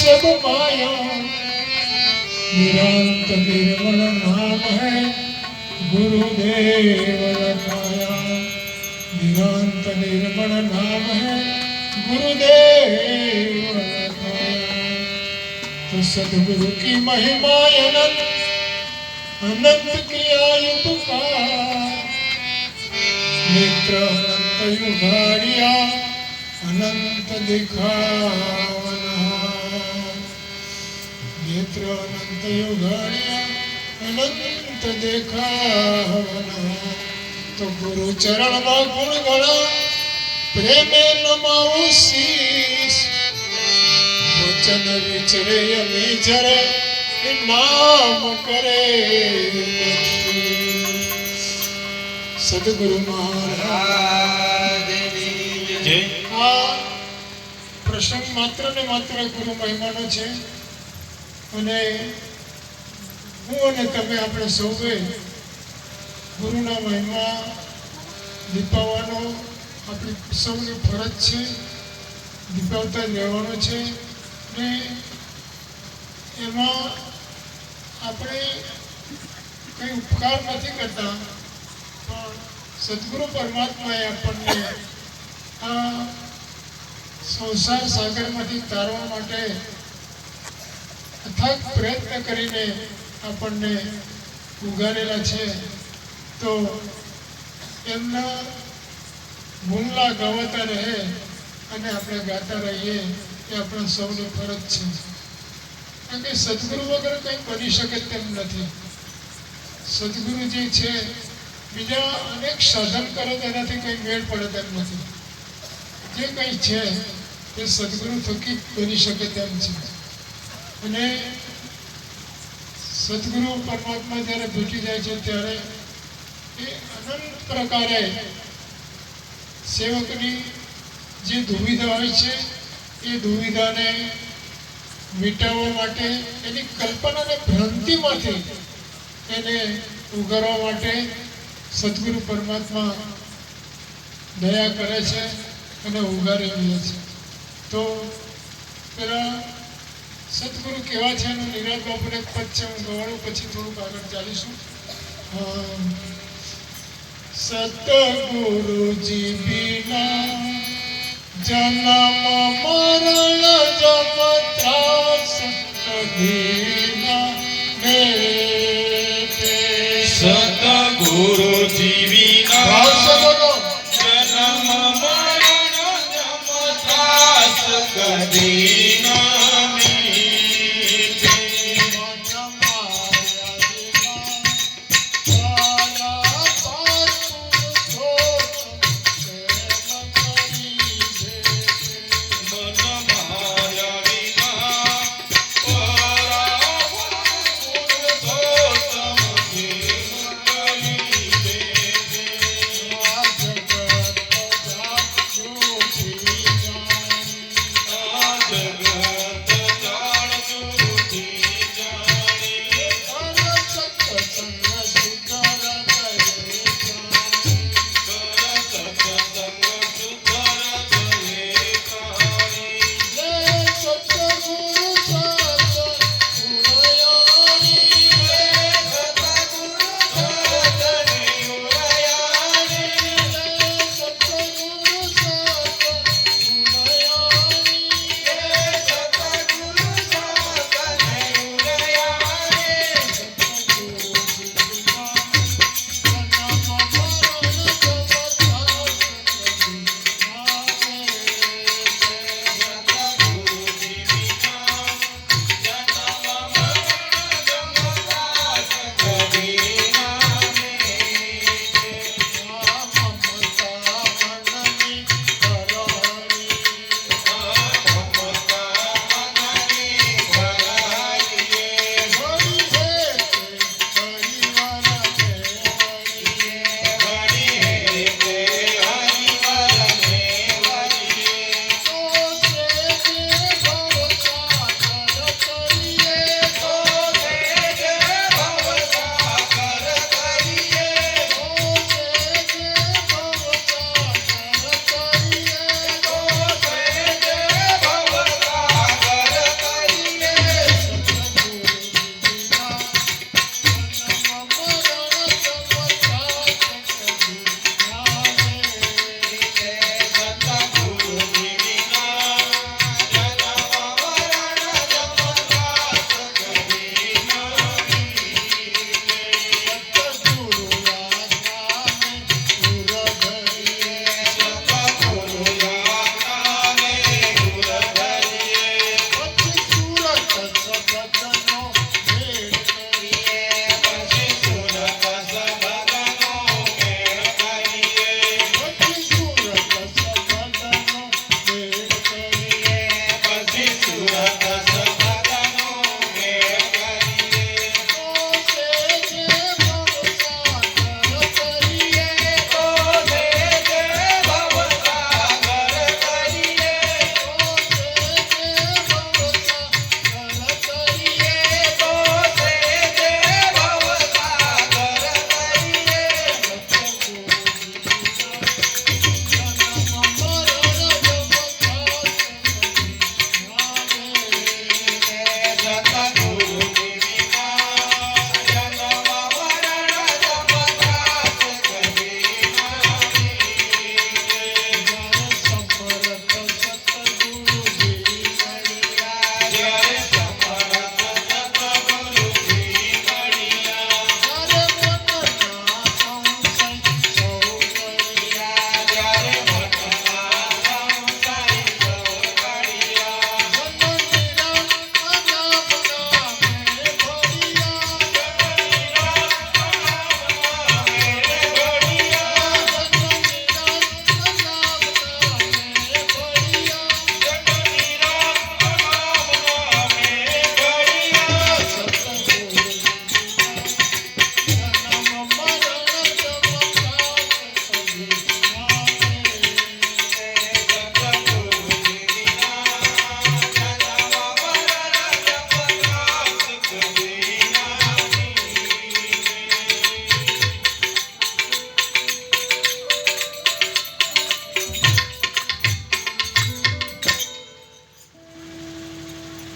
सब माया निरंत निर्मल नाम है गुरुदेव रखाया निरंत निर्मल नाम है गुरुदेव रखाया। तो सदगुरु की महिमा अनंत अनंत किया उपकार नेत्र अनंत युगाड़िया अनंत दिखावना नेत्र अनंत युगाड़िया अनंत दिखावना। तो गुरु चरण में गुण गणा प्रेमे नमाऊ शीश वचन विचरे अमीचरे नाम करे सदगुरु महाराज जय। आ प्रसंग मात्र ने मात्र गुरु महिमानो छे અને હું અને તમે આપણે સૌએ ગુરુના મહિમા દીપાવવાનો આપણી સૌની ફરજ છે દીપાવતા રહેવાનો છે ને એમાં આપણે કંઈ ઉપકાર નથી કરતા પણ સદગુરુ પરમાત્માએ આપણને આ સંસાર સાગરમાંથી તારવા માટે અથાગ પ્રયત્ન કરીને આપણને ઉગારેલા છે। તો એમના ગુણલા ગાવતા રહે અને આપણે ગાતા રહીએ એ આપણા સૌની ફરજ છે કારણ કે સદગુરુ વગર કંઈ બની શકે તેમ નથી। સદગુરુ જે છે બીજા અનેક સાધન કરે તેનાથી કંઈ મેળ પડે તેમ નથી। જે કંઈ છે તે સદગુરુ થકી બની શકે તેમ છે અને સદગુરુ પરમાત્મા જ્યારે ભેટી જાય છે ત્યારે એ અનંત પ્રકારે સેવકની જે દુવિધા હોય છે એ દુવિધાને મિટાવવા માટે એની કલ્પનાને ભ્રાંતિમાંથી એને ઉગારવા માટે સદગુરુ પરમાત્મા દયા કરે છે અને ઉગારી લે છે। તો પેલા સદગુરુ કેવા છે એનું નિરાત બાપુને એક પદ છે હું ગવાડું પછી થોડુંક આગળ ચાલીશું। સતગુરુજી બીના જન્મ મરણ જપ ત્રાસ કદીના મેટે સતગુરુજી બીના જન્મ મરણ જપ ત્રાસ કદીના જગત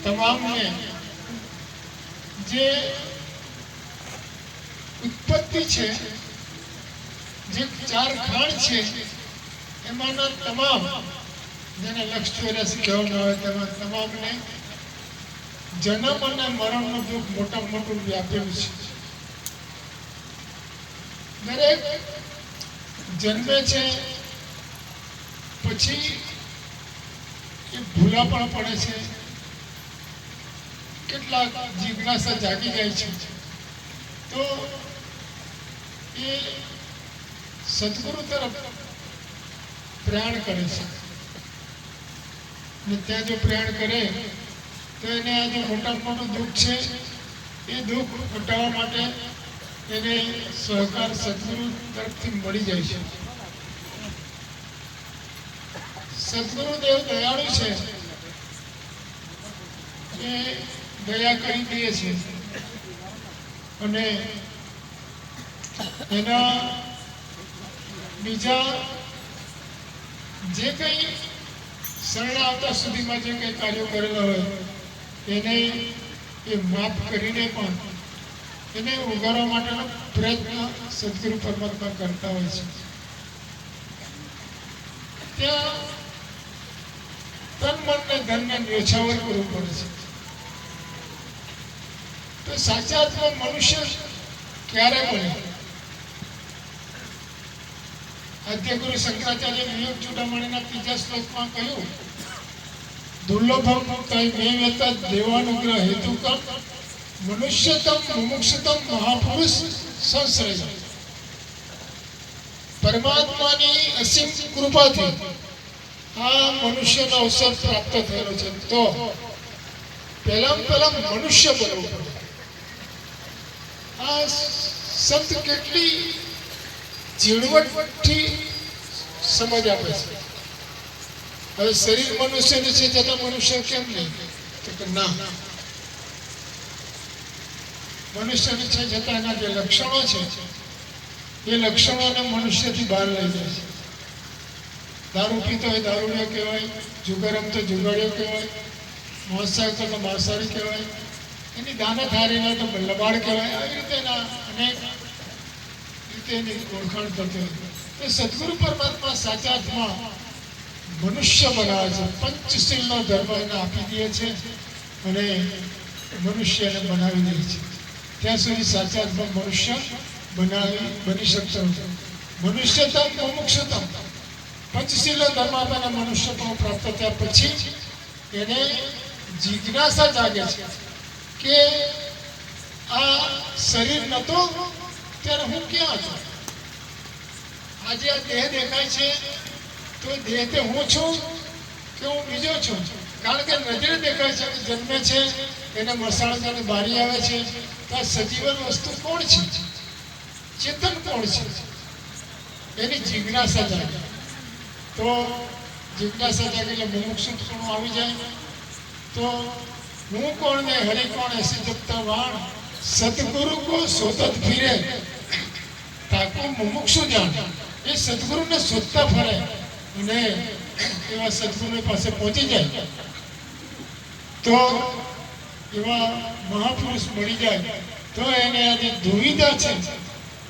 તમામને જે ઉત્પત્તિ છે, જે 4 ખાંડ છે, એમાંના તમામ જેને લક્ષ 84 કહેવામાં આવે તેમાં તમામને જન્મ અને મરણનું દુઃખ મોટામાં મોટું વ્યાપેલું છે. દરેક જન્મે છે પછી એ ભૂલા પણ પડે છે, કેટલાક જિજ્ઞાસા જાગી જાય છે, તો એ સદગુરુ તરફ પ્રયાણ કરે છે. અને ત્યાં જો પ્રયાણ કરે તો એને આ જે મોટામાં મોટું દુઃખ છે એ દુઃખ હટાવવા માટે એને સહકાર સદગુરુ તરફથી મળી જાય છે. સદગુરુદેવ દયાળુ છે, એ દયા કરી દે છે અને એના બીજા જે કંઈ શરણ આવતા સુધીમાં જે કંઈ કાર્યો કરેલા હોય એને એ માફ કરીને પણ એને ઉગારવા માટેનો પ્રયત્ન સદગુરુ પરમાત્મા કરતા હોય છે. ત્યાં તન મન ને ધનને ન્યોછાવર કરવું પડે છે. તો સાચા અર્થમાં મનુષ્ય ક્યારે બને? આદ્યગુરુ શંકરાચાર્ય વિયોગ ચૂડામણીના 3જા શ્લોકમાં કહ્યું, દુર્લભમ તૈ મે વેત દેવાનુગ્રહ હેતુકમ મનુષ્યતમ મુમુક્ષુતમ મહાપુરુષ સંશ્રય. પરમાત્માની અસીમ કૃપાથી આ મનુષ્યનો અવસર પ્રાપ્ત થયેલો છે. તો પહેલા મનુષ્ય બનવું પડે. આ સંત કેટલી ઝીણવટથી સમજ આપે છે. હવે શરીર મનુષ્યનું છે છતાં મનુષ્ય કેમ નહીં? તો કે ના, મનુષ્યનું છે છતાં એના જે લક્ષણો છે એ લક્ષણોને મનુષ્યથી બહાર લઈ જાય છે. દારૂ પીતો હોય દારૂડિયો કહેવાય, જુગાર રમતો જુગાડીઓ કહેવાય, મોસારી તો માંસાહારી કહેવાય, એની દાનત હારીને તો લબાડ કહેવાય. આવી રીતે એના અનેક રીતે એની ઓળખાણ થતી હોય. તો સદગુરુ પરમાત્મા સાચા અર્થમાં મનુષ્ય બનાવે છે. પંચશીલનો ધર્મ એને આપી દે છે અને મનુષ્યને બનાવી દે છે. ત્યાં સુધી સાચા અર્થમાં મનુષ્ય બની શકતો નથી. મનુષ્યતમ મુમુક્ષુતમ પંચશીલનો ધર્મ આપીને મનુષ્ય પણ પ્રાપ્ત થયા પછી એને જિજ્ઞાસા જાગે છે કે આ શરીર નહોતો ત્યારે હું ક્યાં હતો? આજે આ દેહ દેખાય છે તો દેહ તે હું છું કે હું બીજો છું? કારણ કે નજરે દેખાય છે, જન્મે છે, એને મસાળાની બારી આવે છે, તો આ સજીવન વસ્તુ કોણ છે? ચેતન કોણ છે? એની જિજ્ઞાસા જાગે. તો જિજ્ઞાસા જાગે એટલે મુમુક્ષુપણું આવી જાય. તો હું કોણ ને હરિ કોણ એસી જપતા વાણ સદગુરુ કો શોધત ફિરે તાકો મુમુક્ષુ જાણ. એ સદગુરુને શોધતા ફરે અને એવા સદગુરુ પાસે પહોંચી જાય તો એવા મહાપુરુષ મળી જાય તો એને આ જે દુવિધા છે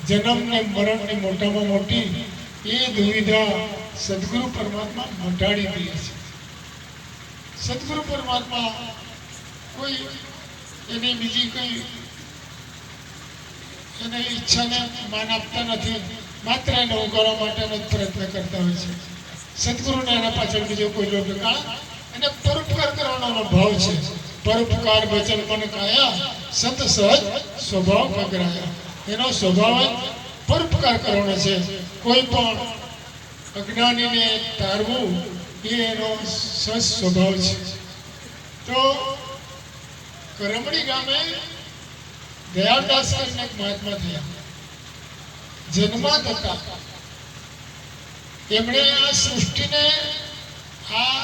જન્મ ને મરણની મોટામાં મોટી, એ દુવિધા સદગુરુ પરમાત્મા મટાડી દે છે. સદગુરુ પરમાત્મા કોઈ એની બીજી કોઈ એને ઈચ્છાને માન આપતા નથી, માત્ર એને ઉગાડવા માટેનો જ પ્રયત્ન કરતા હોય છે. સદગુરુને એના પાછળ બીજો કોઈ લોક એને પરોપકાર કરવાનો ભાવ છે. પરોપકાર વચન મન કાયા સંત સહજ સ્વભાવ પગરાયા. એનો સ્વભાવ પરોપકાર કરવાનો છે. કોઈ પણ અજ્ઞાનીને તારવું એ એનો સહજ સ્વભાવ છે. તો કરમણી ગામે દયાળદાસ કરીને એક મહાત્મા થયા. જન્માત હતા. એમણે આ સૃષ્ટિને આ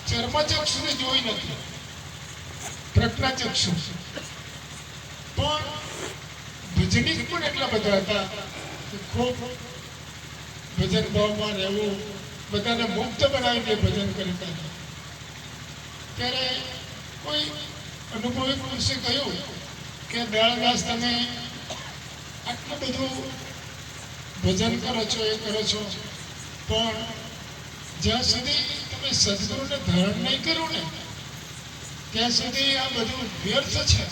ચર્મચક્ષુને જોઈ નથી, પ્રજ્ઞાચક્ષુ. પણ ભજનીક પણ એટલા બધા હતા કે ખૂબ ભજન ભાવમાં રહેવું, બધાને મુક્ત બનાવી દે ભજન કરતા. ત્યારે કોઈ અનુભવી પુરુષે કહ્યું કે દયાળદાસ તમે આટલું બધું ભજન કરો છો એ કરો છો, પણ જ્યાં સુધી તમે સદગુરુને ધારણ નહીં કર્યું ને ત્યાં સુધી આ બધું વ્યર્થ છે.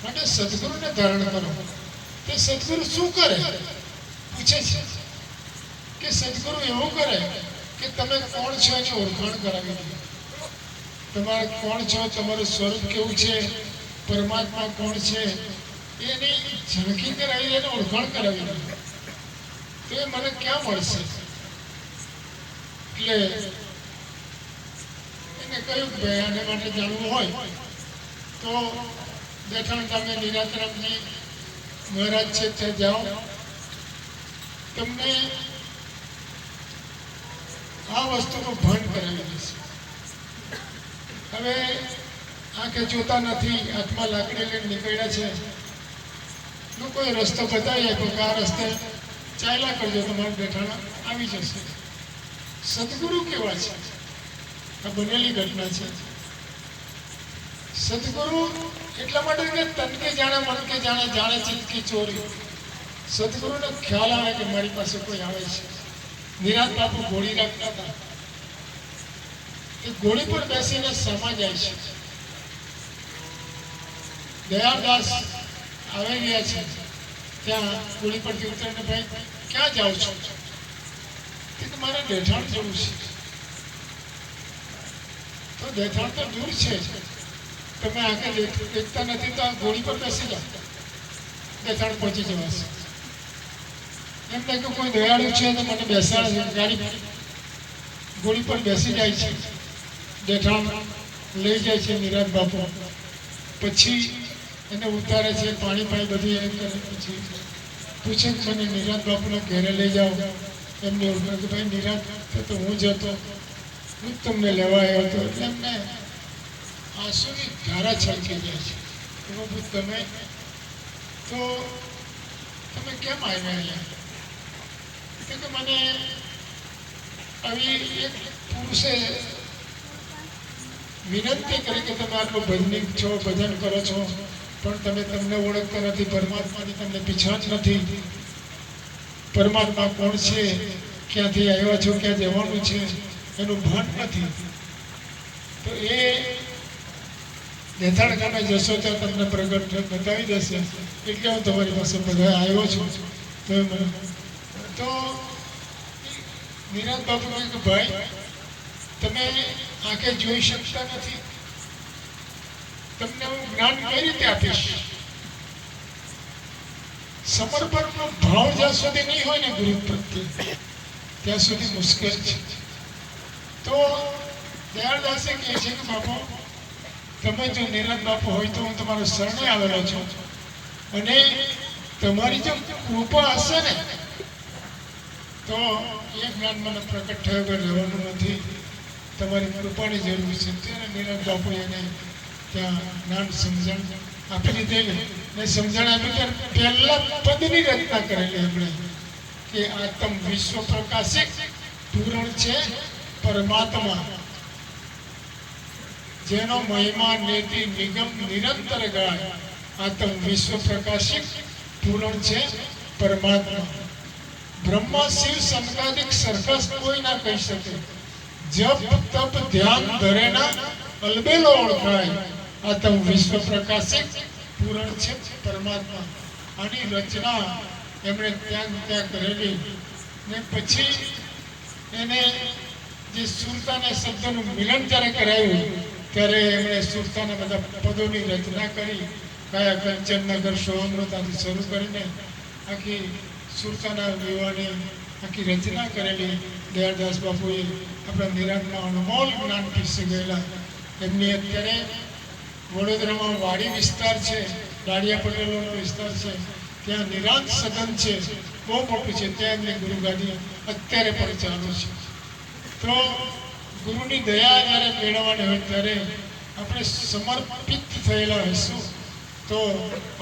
માટે સદગુરુને ધારણ કરો. તે સદગુરુ શું કરે પૂછે છે કે સદગુરુ એવું કરે કે તમે કોણ છો એની ઓળખાણ કરાવી દે. તમારે કોણ છો, તમારું સ્વરૂપ કેવું છે, પરમાત્મા કોણ છે એની ઝાંખી કરાવી એને ઓળખાણ કરાવી દે. તો એ મને ક્યાં મળશે? એટલે એને કહ્યું કે ભાઈ આને માટે જાણવું હોય તો દેઠાણ ગામે નિરાતરામજી મહારાજ છે ત્યાં જાઓ, તમને આ વસ્તુનું ભાન કરાવી દેશે. હવે આંખે જોતા નથી, હાથમાં લાકડી લઈને નીકળ્યા છે, લોકોએ રસ્તો બતાવી આપ્યો કે આ રસ્તે ચાલ્યા કરજો, તમારા બેઠાણા આવી જશે. સદગુરુ કેવા છે? આ બનેલી ઘટના છે. સદગુરુ એટલા માટે કે તન કે જાણે મન કે જાણે, જાણે ચિત્ત કી ચોરી. સદગુરુને ખ્યાલ આવે કે મારી પાસે કોઈ આવે છે. નિરાંત બાપુ ઘોડી રાખતા હતા, એ ઘોડી પર બેસીને સમા જાય છે. દયાળદાસ આવી ગયા છે, ત્યાં ઘોડી પરથી ઉતરીને ભાઈ ક્યાં જાઓ છો? કે મારે દેઠાણ જવું છે. તો દેઠાણ તો દૂર છે, તમે આંખે દેખતા નથી તો આ ઘોડી પર બેસી જાઓ, દેઠાણ પહોંચી જવાશે. એમને કે કોઈ દયાળુ છે તો મને બેસાડે. ગાડી ઘોડી પર બેસી જાય છે, દેઠાણ લઈ જાય છે નિરાંત બાપુ. પછી એને ઉતારે છે, પાણી પાણી બધું એમ કરે. પછી પૂછે કે મને નિરાંત બાપુના ઘરે લઈ જાઓ. એમને ઓળખાણ કે ભાઈ નિરાંત તો હું જ હતો, હું જ તમને લેવા આવ્યો હતો. એટલે એમને આંસુની ધારા છલકી જાય છે. બાપુ તમે તો તમે કેમ આવ્યા અહીંયા? કે મને આવી એક પુરુષે વિનંતી કરી કે તમે આટલું ભજનિક છો, ભજન કરો છો, પણ તમે તમને ઓળખતા નથી, પરમાત્માની તમને પીછાણ નથી. પરમાત્મા કોણ છે, ક્યાંથી આવ્યા છો, ક્યાં જવાનું છે એનું ભાન નથી. તો એ દેથાણ ગામે જશો ત્યાં તમને પ્રગટ બતાવી દેશે. એટલે હું તમારી પાસે બધા આવ્યો છું. તો મને તો નિરાંત બાપુ કહે કે ભાઈ તમે આંખે જોઈ શકતા નથી, તમને હું જ્ઞાન કઈ રીતે આપીશ? સમર્પણનો ભાવ જ્યાં સુધી નહીં હોય ને ગુરુ પ્રત્યે ત્યાં સુધી મુશ્કેલ છે. તો દયાળદાસે કહે છે કે બાપુ તમે જો નિરાંત બાપુ હોય તો હું તમારો શરણે આવેલો છું, અને તમારી જો કૃપા હશે ને તો એ જ્ઞાન મને પ્રકટ થયો વગર રહેવાનું નથી. તમારી કૃપાની જરૂર છે. ત્યારે નિરાંત બાપુ એને ત્યાં જ્ઞાન સમજણ આપી દીધેલી ને સમજણ આપી ત્યારે પહેલા પદની રચના કરેલી એમણે કે આત્મ વિશ્વ પ્રકાશિક પૂરણ છે પરમાત્મા, જેનો મહિમા નેતિ નિગમ નિરંતર ગાય. આત્મ વિશ્વ પ્રકાશિક પૂરણ છે પરમાત્મા. બ્રહ્મા શિવ સંકાદિક સરકસ કોઈ ના કહી શકે. જપ તપ ધ્યાન ધરેના અલબેલો ઓળખાય. આત્મ વિશ્વ પ્રકાશિક પૂરણ છે પરમાત્મા. આની રચના એમણે ત્યાં કરેલી ને પછી એને જે સુરતાના શબ્દનું મિલન જ્યારે કરાયું ત્યારે એમણે સુરતાના બધા પદોની રચના કરી. કયા કંચનનગર સોહમૃતાથી શરૂ કરીને આખી સુરતાના વિવાહની આખી રચના કરેલી. દયાળદાસ બાપુએ આપણા નિરાંતમાં અનમોલ જ્ઞાન પીરસી ગયેલા. એમની અત્યારે વડોદરામાં વાડી વિસ્તાર છે, દાડિયા પટેલોનો વિસ્તાર છે, ત્યાં નિરાંત સદન છે, બહુ મોટું છે. ત્યાં એમની ગુરુ ગાદી અત્યારે પણ ચાલુ છે. તો ગુરુની દયા જ્યારે મેળવવાની હોય ત્યારે આપણે સમર્પિત થયેલા હશું તો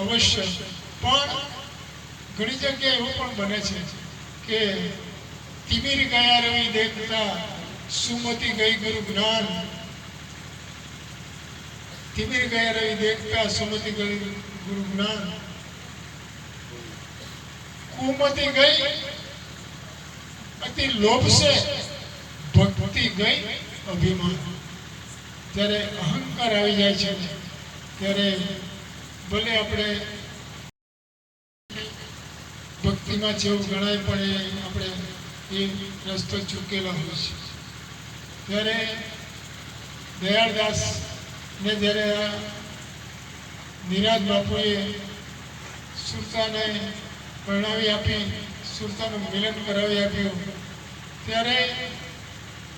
અવશ્ય. પણ ઘણી જગ્યાએ એવું પણ બને છે કે તિમિર ગયા રવિ દેખતા સુમતિ ગઈ ગુરુ જ્ઞાન. તિમિર ગયા રવિ દેખતા સુમતિ ગઈ ગુરુ જ્ઞાન કુમતિ ગઈ અતિ લોભ છે ભક્તિ ગઈ અભિમાન ત્યારે અહંકાર આવી જાય છે ત્યારે ભલે આપણે ભક્તિમાં જેવું ગણાય પણ આપણે એ રસ્તો ચૂકેલા હોય છે ત્યારે દયાળદાસ ને જ્યારે આ નિરાજ બાપુએ સુરતાને પરણાવી આપી સુરતાનું મિલન કરાવી આપ્યું ત્યારે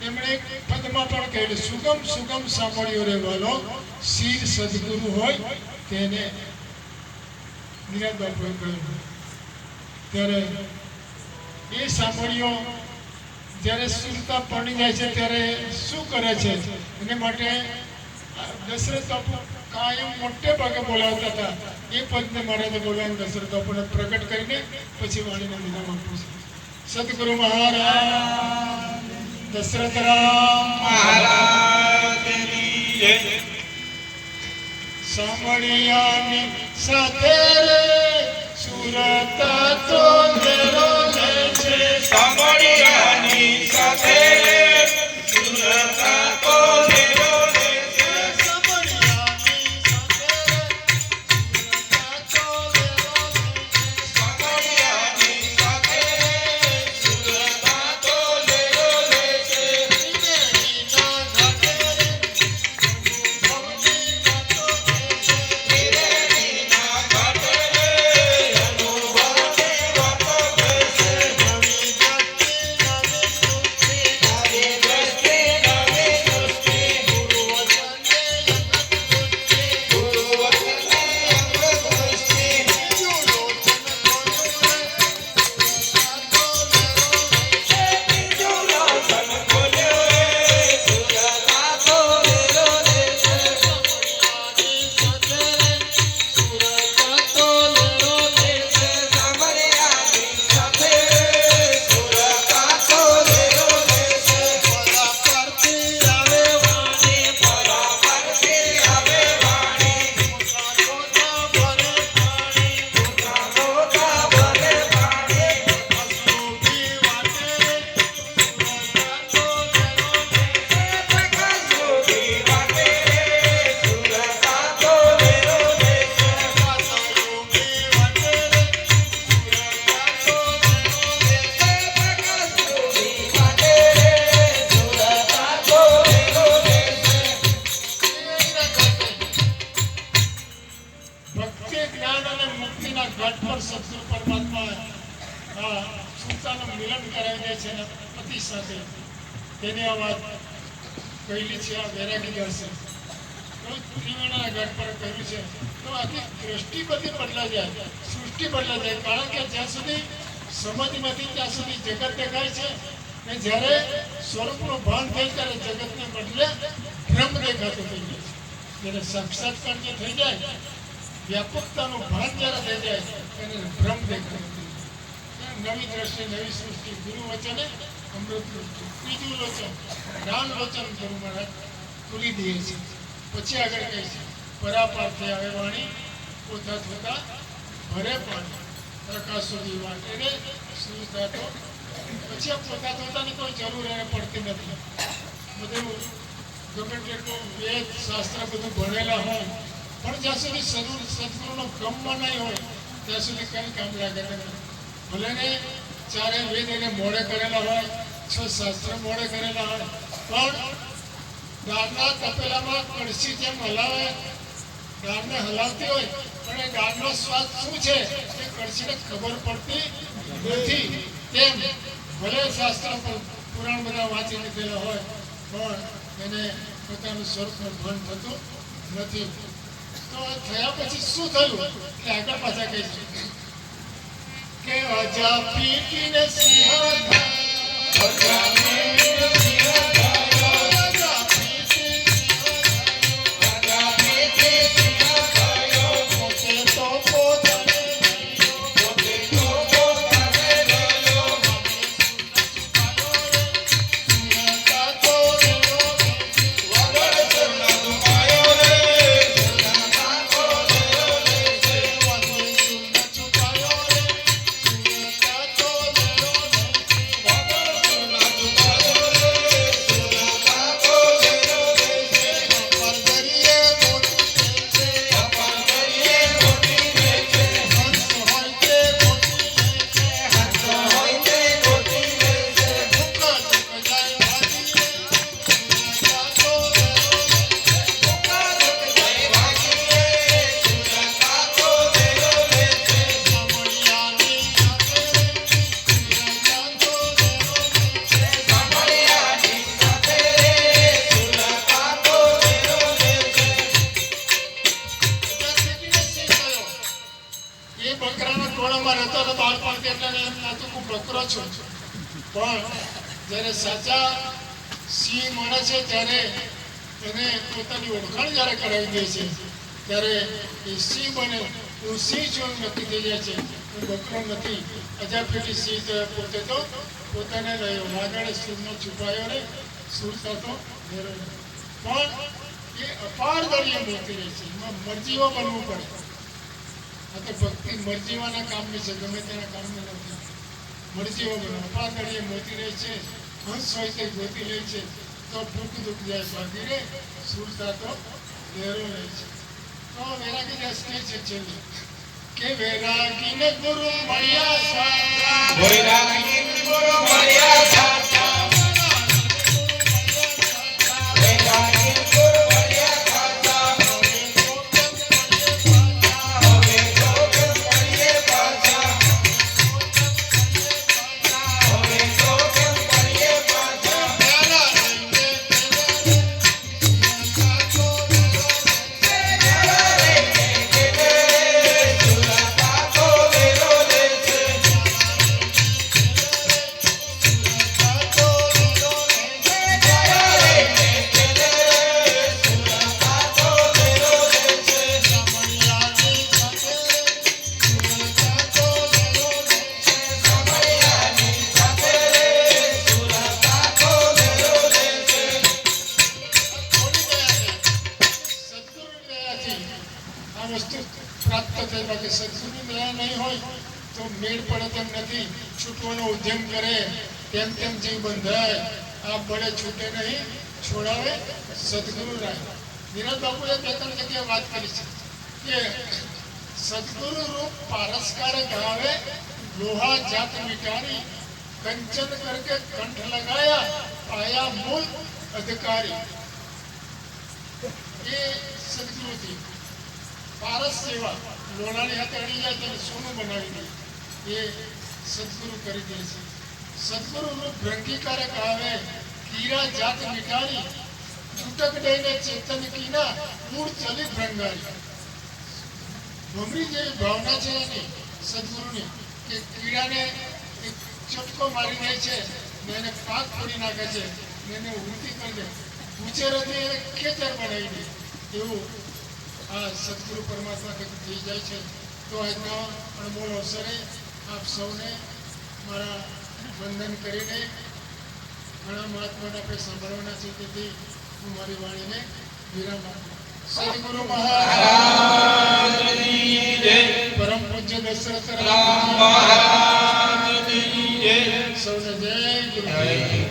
એમણે એક પદમાં પણ કહ્યું સુગમ સુગમ સાંભળ્યો રે વાલો શીર સદગુરુ હોય તેને નિરાજ બાપુએ કહ્યું ત્યારે એ સાંભળ્યો જ્યારે સુરતા પરણી જાય છે ત્યારે શું કરે છે એને માટે દશરથ બાપુ કાયમ મોટે ભાગે બોલાવતા હતા એ પદને મહારાજે બોલાવીને દશરથ બાપુને પ્રગટ કરીને પછી વાણીને વિરામ આપવું છે સદગુરુ મહારાજ દશરથ રામ મહારાજની જય સાંભળિયાની સાથે રે સુરતા તો ઘેરો લે છે સાંભળિયાની સાથે સુરતા તો ઘેરો લે છે સાંભળિયાની સાથે સુરતા તો ઘેરો લે છે ત્રિવેણીના ઘાટે અનુભવની વાતો બેસે તારી દ્રષ્ટિ નવી સૃષ્ટિ ગુરુ વચનની અંગદૃષ્ટિ બીજું લોચન ખોલ્યો રે સુરતા તો ઘેરો લે છે સાંભળિયાની સાથે સુરતા તો ઘેરો લે છે પરાપરથી આવે વાણી મોટા ભરે પાણી પ્રકાશરૂપી વાટે સુરતા તો ઘેરો લે છે પ્રકાશરૂપી વાટે સુરતા તો ઘેરો લે છે ભક્તિ જ્ઞાન અને મુક્તિના ઘાટ પર સદગુરુ પરમાત્મા આ સુરતાનું મિલન કરાવી દે છે અને પતિ સાથે તેની આ વાત કહેલી છે આ વૈરાગી દર્શન ત્રિવેણીના ઘાટ પર કહ્યું છે તો આખી દ્રષ્ટિ બધી બદલાઈ જાય સૃષ્ટિ બદલાઈ જાય કારણ કે જ્યાં સુધી સમજમાંથી ત્યાં સુધી જગત દેખાય છે ને જ્યારે સ્વરૂપનું ભાન થાય ત્યારે જગતને બદલે ભ્રમ દેખાતું થઈ જાય છે જ્યારે સાક્ષાત્કાર જે થઈ જાય વ્યાપકતાનું ભાન જ્યારે થઈ જાય એને ભ્રમ દેખાતું થઈ જાય નવી દ્રષ્ટિ નવી સૃષ્ટિ ગુરુ વચને અમૃત વૃષ્ટિ ત્રીજું લોચન જ્ઞાન લોચન ગુરુ મહારાજ ખુલી દે છે પછી આગળ કહે છે પરાપારથી આવે વાણી પોતા થતા ભરે પાણી પ્રકાશ સુધી વાત એને શું થતો પછી આ પોતા થતાની કોઈ જરૂર એને પડતી નથી બધું ગમે તેટલું વેદ શાસ્ત્ર બધું ભણેલા હોય પણ જ્યાં સુધી સદગુરુનો ક્રમમાં નહીં હોય ત્યાં સુધી કંઈ કામ લાગે નહીં ભલે ને ચારે વેદ એને મોડે કરેલા હોય 6 શાસ્ત્ર મોડે કરેલા હોય પણ દાળના તપેલામાં કળશી જેમ હલાવે દાળને હલાવતી હોય પણ એ દાળનો સ્વાદ શું છે એ કળશીને ખબર પડતી નથી તેમ ભલે શાસ્ત્ર પુરાણ બધા વાંચી લીધેલા હોય પણ એને પોતાનું સ્વરૂપનું ભાન થતું નથી તો થયા પછી શું થયું એટલે આગળ પાછા કહીશું કે અજા પીટીને સિંહ રહેતો હતો બાળપણથી એટલે એમ લાગતું હું બકરો છું. પણ જ્યારે સાચા સિંહ મળે છે ત્યારે એને પોતાની ઓળખાણ જ્યારે કરાવી દે છે ત્યારે એ સિંહ બને. હું સિંહ છું એમ નક્કી થઈ જાય છે. હું બકરો નથી. અજા પેટી સિંહ તો પોતે તો પોતાને રહ્યો. વાદળે સૂરનો છુપાયો ને સૂર થતો ઘેરો નહીં. પણ એ અપાર દરિયે મોતી રહે છે. એમાં મરજીવા બનવું પડે. આ તો ભક્તિ મરજીવાના કામની છે, ગમે તેના કામની નથી. મરજીવા બનવું અપાર દરિયે મોતી રહે છે. હંસ હોય તે ગોતી લે છે તો ભૂખ દુઃખ જાય ભાગી રે સૂર થતો ઘેરો રહે છે. તો વૈરાગી દાસ કહે છે છેલ્લે કે વૈરાગીને ગુરુ મળ્યા સાચા. વૈરાગી ગુરુ મળ્યા સાચા. વૈરાગી ગુરુ મળ્યા સાચા. હવે તો કેમ પડીએ પાછા. હવે તો કેમ પડીએ પાછા. આ વસ્તુ પ્રાપ્ત થઈ. બાકી સદગુરુની દયા નહીં હોય તો મેળ પડે તેમ નથી. છૂટવાનો ઉદ્યમ કરે તેમ તેમ જીવ બંધાય. આ બળે છૂટે નહીં છોડાવે સદગુરુ રાય. વિનોદ બાપુએ બે ત્રણ જગ્યાએ વાત કરી છે કે સદગુરુ રૂપ પારસકાર ગાવે લોહા જાત મિટારી કંચન કરકે કંઠ લગાયા પાયા મૂળ અધિકારી. એ સદગુરુથી પારસ જેવા લોણાની હાથે અડી જાય તેને સોનું બનાવી દે એ સદગુરુ કરી દે છે. સદગુરુ રૂપ ભ્રંગીકારક આવે કીરા જાત મિટારી છૂટક દઈને ચેતન કીના મૂળ ચલી ભ્રંગારી. ભમરી જેવી ભાવના છે એની સદગુરુની કે કીડાને એક ચટકો મારી દે છે ને એને પાક ફોડી નાખે છે ને એને વૃત્તિ કરી દે. ઉછેરથી એને ખેતર બનાવી દે. એવું આ સદગુરુ પરમાત્મા કદી થઈ જાય છે. તો આજના અણમોલ અવસરે આપ સૌને મારા વંદન કરીને ઘણા મહાત્માને આપણે સાંભળવાના છે તેથી હું મારી વાણીને વિરામ આપું. સદગુરુ મહારાજની જય. પરમ પૂજ્ય દશરથ રામ મહારાજની જય. સૌને જય ગુરુ.